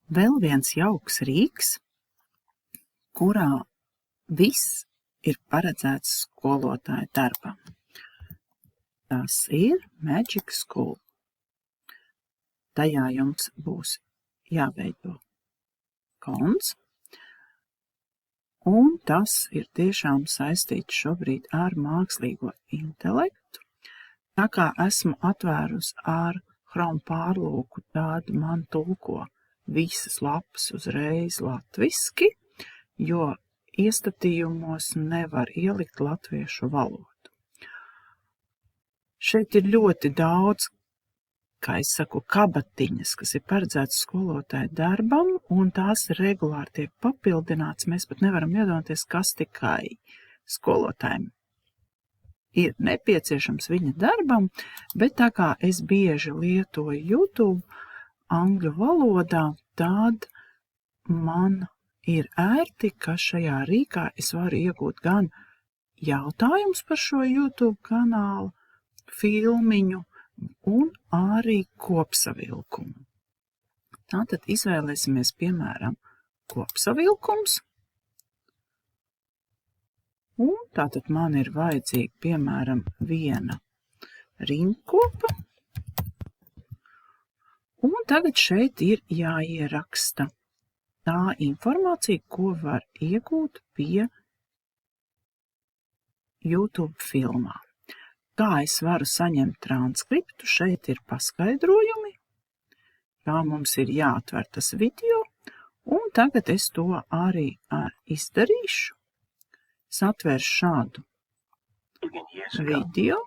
Vēl viens jauks rīks, kurā viss ir paredzēts skolotāja darbam. Tas ir Magic School. Tajā jums būs jāveido konts, un tas ir tiešām saistīts šobrīd ar mākslīgo intelektu. Tā kā esmu atvērusi ar Chrome pārlūku, tad man tulko visas lapas uzreiz latviski, jo iestatījumos nevar ielikt latviešu valodu. Šeit ir ļoti daudz, kā es saku, kabatiņas, kas ir paredzētas skolotāja darbam, un tās regulāri tiek papildināts. Mēs pat nevaram iedomāties, kas tikai skolotājiem ir nepieciešams viņa darbam, bet tā kā es bieži lietoju YouTube angļu valodā, tad man ir ērti, ka šajā rīkā es varu iegūt gan jautājumus par šo YouTube kanālu, filmiņu un arī kopsavilkumu. Tātad izvēlēsimies, piemēram, kopsavilkums. Un tātad man ir vajadzīga, piemēram, viena rindkopa. Un tagad šeit ir jāieraksta tā informācija, ko var iegūt pie YouTube filmā. Kā es varu saņemt transkriptu, šeit ir paskaidrojumi, kā mums ir jāatver tas video, un tagad es to arī izdarīšu. Es atvēršu šādu video,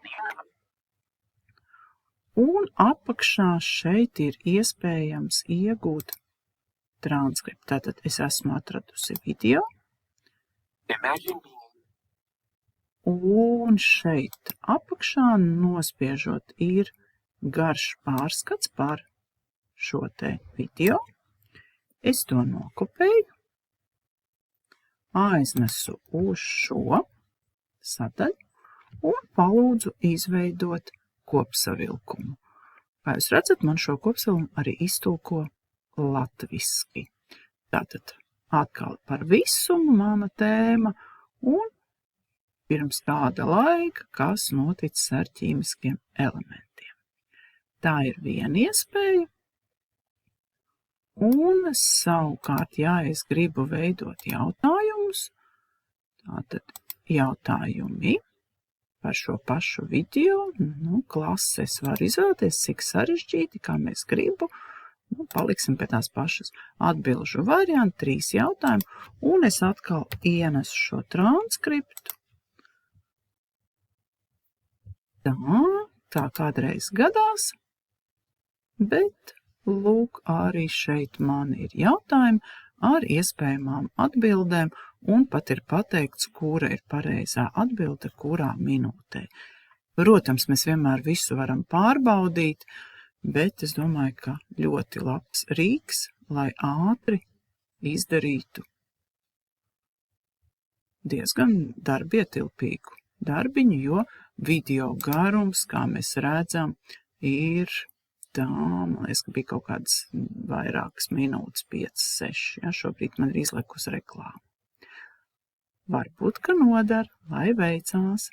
un apakšā šeit ir iespējams iegūt transkriptu. Tātad es esmu atradusi video. Un šeit apakšā nospiežot ir garš pārskats par šo te video. Es to nokopēju, aiznesu uz šo sadaļu un palūdzu izveidot kopsavilkumu. Kā jūs redzat, man šo kopsavilkumu arī iztulko latviski. Tātad atkal par visumu mana tēma un pirms kāda laika, kas noticis ar ķīmiskiem elementiem. Tā ir viena iespēja. Un savukārt, ja es gribu veidot jautājumus, tātad jautājumi par šo pašu video, klases var izvēlēties, cik sarežģīti, kā mēs gribu, paliksim pie tās pašas atbilžu variantu, 3 jautājumi, un es atkal ienesu šo transkriptu. Tā kādreiz gadās, bet lūk, arī šeit man ir jautājumi ar iespējamām atbildēm, un pat ir pateikts, kura ir pareizā atbilde, kurā minūtē. Protams, mēs vienmēr visu varam pārbaudīt, bet es domāju, ka ļoti labs rīks, lai ātri izdarītu diezgan darbietilpīgu darbiņu, jo video garums, kā mēs redzam, ir tā, man liekas, ka bija kaut kādas vairākas minūtes, 5-6, ja, šobrīd man ir izlikusi reklāma. Varbūt, ka nodar, lai veicās!